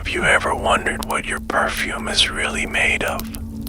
Have you ever wondered what your perfume is really made of?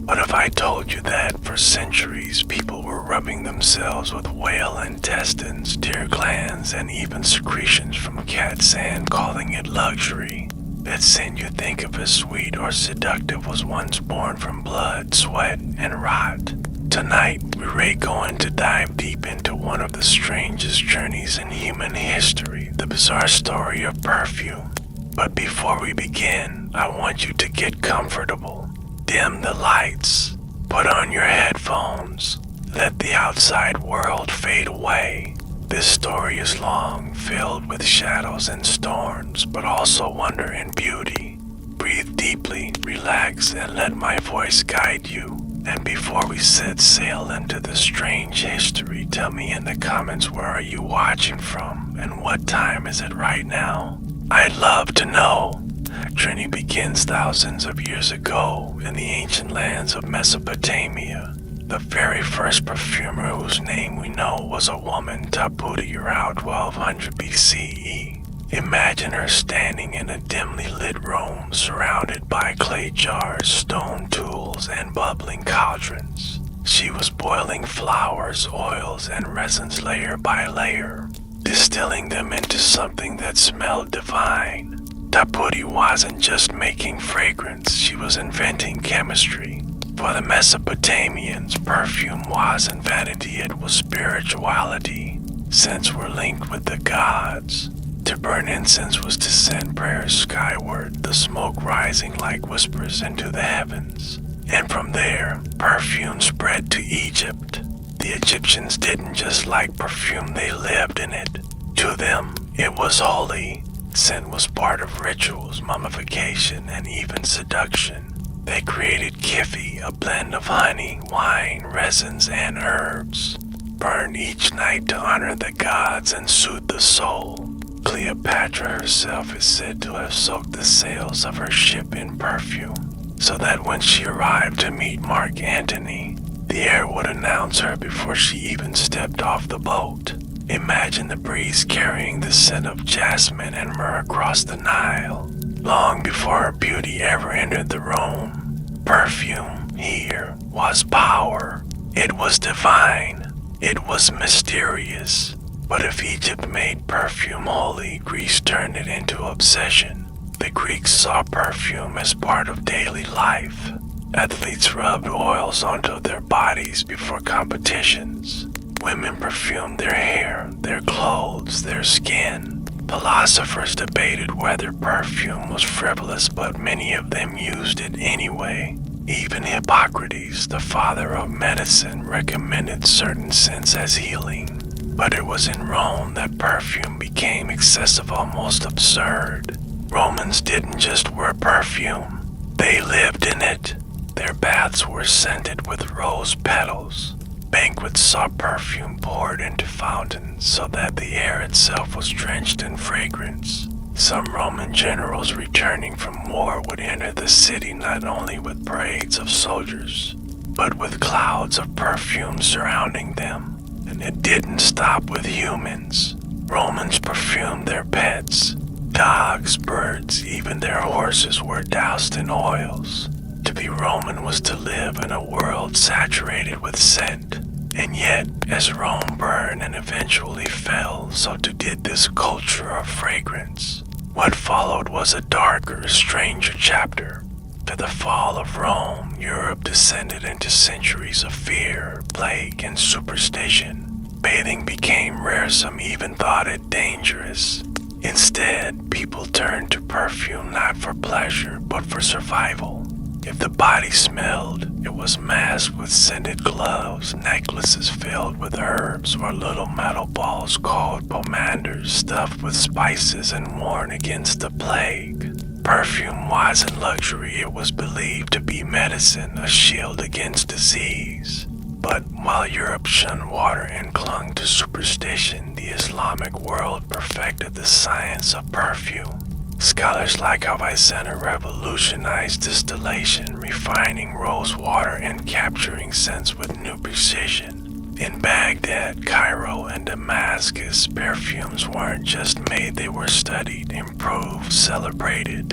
What if I told you that for centuries people were rubbing themselves with whale intestines, deer glands, and even secretions from cat sand, calling it luxury? That scent you think of as sweet or seductive was once born from blood, sweat, and rot. Tonight, we're going to dive deep into one of the strangest journeys in human history, the bizarre story of perfume. But before we begin, I want you to get comfortable. Dim the lights, put on your headphones, let the outside world fade away. This story is long, filled with shadows and storms, but also wonder and beauty. Breathe deeply, relax, and let my voice guide you. And before we set sail into this strange history, tell me in the comments, where are you watching from and what time is it right now? I'd love to know. Our journey begins thousands of years ago in the ancient lands of Mesopotamia. The very first perfumer whose name we know was a woman, Taputi, around 1200 BCE. Imagine her standing in a dimly lit room surrounded by clay jars, stone tools, and bubbling cauldrons. She was boiling flowers, oils, and resins layer by layer, distilling them into something that smelled divine. Taputi wasn't just making fragrance, she was inventing chemistry. For the Mesopotamians, perfume wasn't vanity, it was spirituality. Scents were linked with the gods. To burn incense was to send prayers skyward, the smoke rising like whispers into the heavens. And from there, perfume spread to Egypt. The Egyptians didn't just like perfume, they lived in it. To them, it was holy. Scent was part of rituals, mummification, and even seduction. They created kifi, a blend of honey, wine, resins, and herbs, burned each night to honor the gods and soothe the soul. Cleopatra herself is said to have soaked the sails of her ship in perfume, so that when she arrived to meet Mark Antony, the air would announce her before she even stepped off the boat. Imagine the breeze carrying the scent of jasmine and myrrh across the Nile, long before her beauty ever entered the room. Perfume here was power. It was divine. It was mysterious. But if Egypt made perfume holy, Greece turned it into obsession. The Greeks saw perfume as part of daily life. Athletes rubbed oils onto their bodies before competitions. Women perfumed their hair, their clothes, their skin. Philosophers debated whether perfume was frivolous, but many of them used it anyway. Even Hippocrates, the father of medicine, recommended certain scents as healing. But it was in Rome that perfume became excessive, almost absurd. Romans didn't just wear perfume, they lived in it. Their baths were scented with rose petals. Banquets saw perfume poured into fountains so that the air itself was drenched in fragrance. Some Roman generals returning from war would enter the city not only with parades of soldiers, but with clouds of perfume surrounding them. And it didn't stop with humans. Romans perfumed their pets. Dogs, birds, even their horses were doused in oils. To be Roman was to live in a world saturated with scent. And yet, as Rome burned and eventually fell, so too did this culture of fragrance. What followed was a darker, stranger chapter. To the fall of Rome, Europe descended into centuries of fear, plague, and superstition. Bathing became rare, some even thought it dangerous. Instead, people turned to perfume not for pleasure, but for survival. If the body smelled, it was masked with scented gloves, necklaces filled with herbs, or little metal balls called pomanders stuffed with spices and worn against the plague. Perfume wasn't luxury, it was believed to be medicine, a shield against disease. But while Europe shunned water and clung to superstition, the Islamic world perfected the science of perfume. Scholars like Avicenna revolutionized distillation, refining rose water and capturing scents with new precision. In Baghdad, Cairo, and Damascus, perfumes weren't just made, they were studied, improved, celebrated.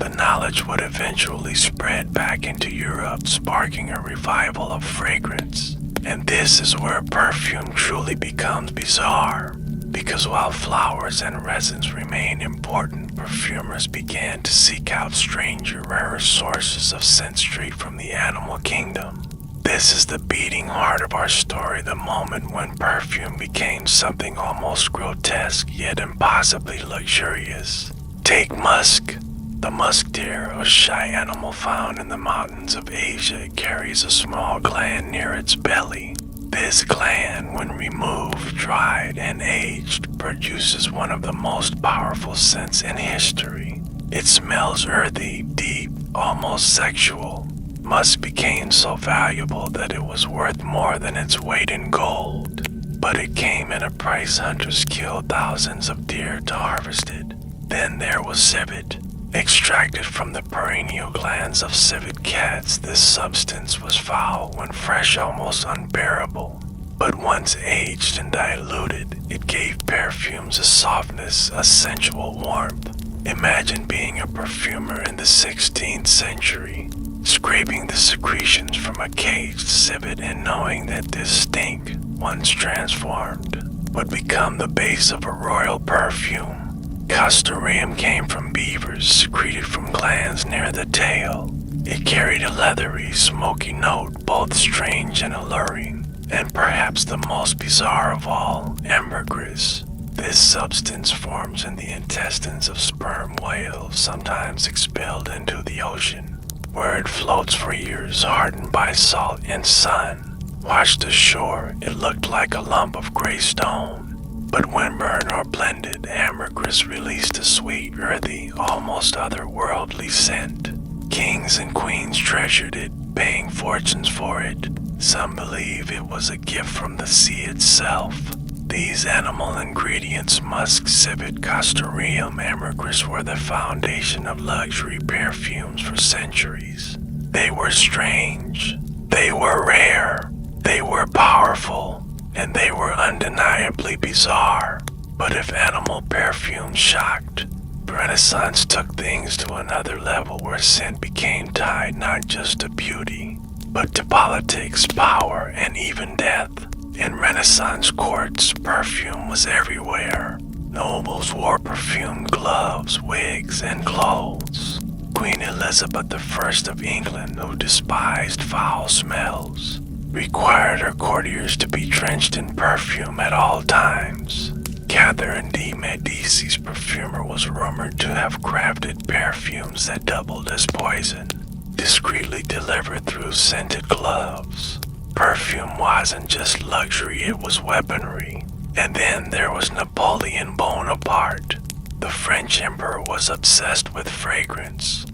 The knowledge would eventually spread back into Europe, sparking a revival of fragrance. And this is where perfume truly becomes bizarre. Because while flowers and resins remain important, perfumers began to seek out stranger, rarer sources of scent straight from the animal kingdom. This is the beating heart of our story, the moment when perfume became something almost grotesque yet impossibly luxurious. Take musk. The musk deer, a shy animal found in the mountains of Asia, carries a small gland near its belly. This gland, when removed, dried, and aged, produces one of the most powerful scents in history. It smells earthy, deep, almost sexual. Musk became so valuable that it was worth more than its weight in gold. But it came at a price. Hunters killed thousands of deer to harvest it. Then there was civet. Extracted from the perineal glands of civet cats, this substance was foul when fresh, almost unbearable. But once aged and diluted, it gave perfumes a softness, a sensual warmth. Imagine being a perfumer in the 16th century, scraping the secretions from a caged civet and knowing that this stink, once transformed, would become the base of a royal perfume. Castoreum came from beavers, secreted from glands near the tail. It carried a leathery, smoky note, both strange and alluring. And perhaps the most bizarre of all, ambergris. This substance forms in the intestines of sperm whales, sometimes expelled into the ocean, where it floats for years, hardened by salt and sun. Washed ashore, it looked like a lump of gray stone. But when burned or blended, ambergris released a sweet, earthy, almost otherworldly scent. Kings and queens treasured it, paying fortunes for it. Some believe it was a gift from the sea itself. These animal ingredients, musk, civet, castoreum, ambergris, were the foundation of luxury perfumes for centuries. They were strange, they were rare, they were powerful, and they were undeniably bizarre. But if animal perfume shocked, the Renaissance took things to another level where scent became tied not just to beauty, but to politics, power, and even death. In Renaissance courts, perfume was everywhere. Nobles wore perfumed gloves, wigs, and clothes. Queen Elizabeth I of England, who despised foul smells, required her courtiers to be drenched in perfume at all times. Catherine de Medici's perfumer was rumored to have crafted perfumes that doubled as poison, discreetly delivered through scented gloves. Perfume wasn't just luxury, it was weaponry. And then there was Napoleon Bonaparte. The French emperor was obsessed with fragrance.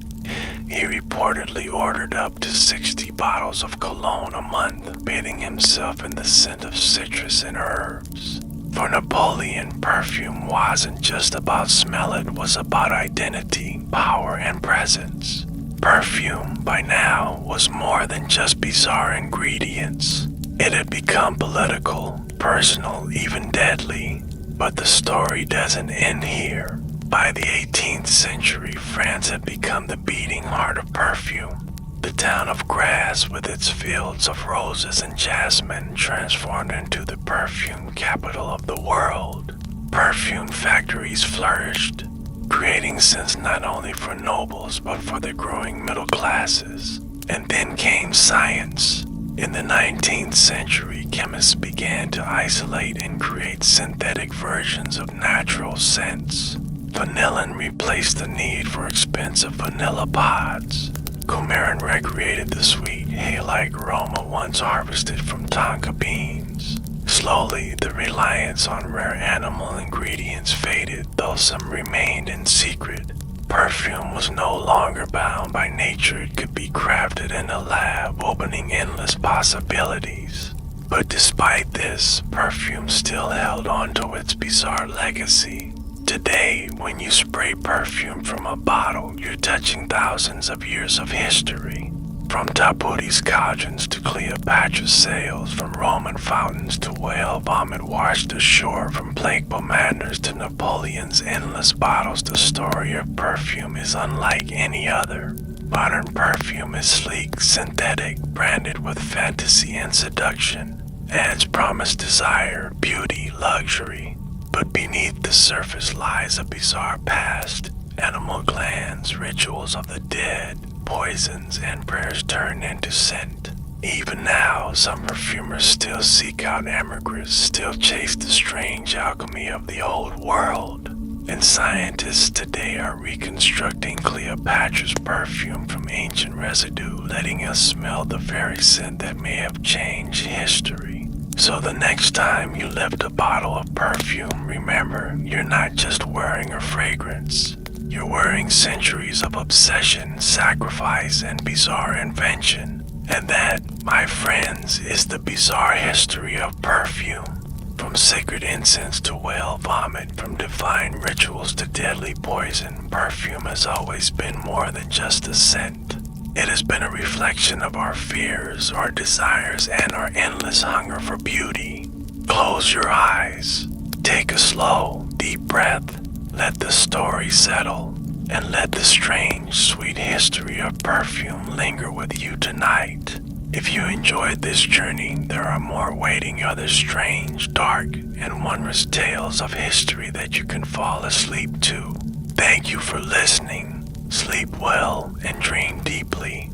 He reportedly ordered up to 60 bottles of cologne a month, bathing himself in the scent of citrus and herbs. For Napoleon, perfume wasn't just about smell, it was about identity, power, and presence. Perfume, by now, was more than just bizarre ingredients. It had become political, personal, even deadly. But the story doesn't end here. By the 18th century, France had become the beating heart of perfume. The town of Grasse, with its fields of roses and jasmine, transformed into the perfume capital of the world. Perfume factories flourished, creating scents not only for nobles but for the growing middle classes. And then came science. In the 19th century, chemists began to isolate and create synthetic versions of natural scents. Vanillin replaced the need for expensive vanilla pods. Coumarin recreated the sweet, hay-like aroma once harvested from tonka beans. Slowly, the reliance on rare animal ingredients faded, though some remained in secret. Perfume was no longer bound by nature, it could be crafted in a lab, opening endless possibilities. But despite this, perfume still held on to its bizarre legacy. Today, when you spray perfume from a bottle, you're touching thousands of years of history. From Taputi's cauldrons to Cleopatra's sails, from Roman fountains to whale vomit washed ashore, from plague pomanders to Napoleon's endless bottles, the story of perfume is unlike any other. Modern perfume is sleek, synthetic, branded with fantasy and seduction. Ads promise desire, beauty, luxury. But beneath the surface lies a bizarre past. Animal glands, rituals of the dead, poisons, and prayers turned into scent. Even now, some perfumers still seek out ambergris, still chase the strange alchemy of the old world. And scientists today are reconstructing Cleopatra's perfume from ancient residue, letting us smell the very scent that may have changed history. So the next time you lift a bottle of perfume, remember, you're not just wearing a fragrance. You're wearing centuries of obsession, sacrifice, and bizarre invention. And that, my friends, is the bizarre history of perfume. From sacred incense to whale vomit, from divine rituals to deadly poison, perfume has always been more than just a scent. It has been a reflection of our fears, our desires, and our endless hunger for beauty. Close your eyes, take a slow, deep breath, let the story settle, and let the strange, sweet history of perfume linger with you tonight. If you enjoyed this journey, there are more waiting other strange, dark, and wondrous tales of history that you can fall asleep to. Thank you for listening. Sleep well and dream deeply.